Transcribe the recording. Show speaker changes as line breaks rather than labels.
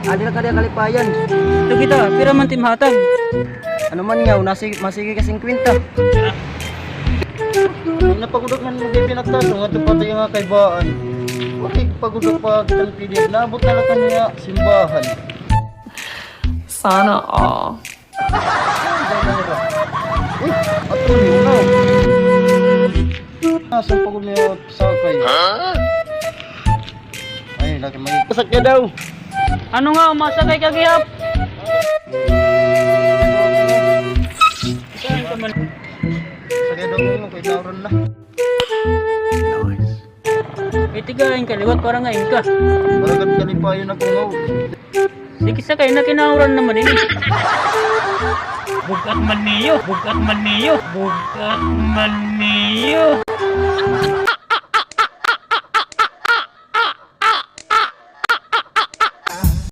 adil ka dia kalipayan.
Ito kita, pira man timhatag.
Ano man nga, masige ka 50.
Napagudok man mo pinagtaso nga ito pati nga kaibaan. Okay, pagudok pa kitang PDF. Naabot na lang kanya simbahan.
Sana all.
Uy, ato niyo na. Nasaan pagod niyo sakay? Ay, laki may kasakya daw.
Ano nga, umasakay ka gihap? Saan ka man?
Sakya daw mo, kay Lauren na.
Itigain ka, liwat para nga ka.
Baragat kalipayan ako nga.
Sige sakay na kinauran naman ini. Bugat man niyo, bugat man niyo, bugat man niyo.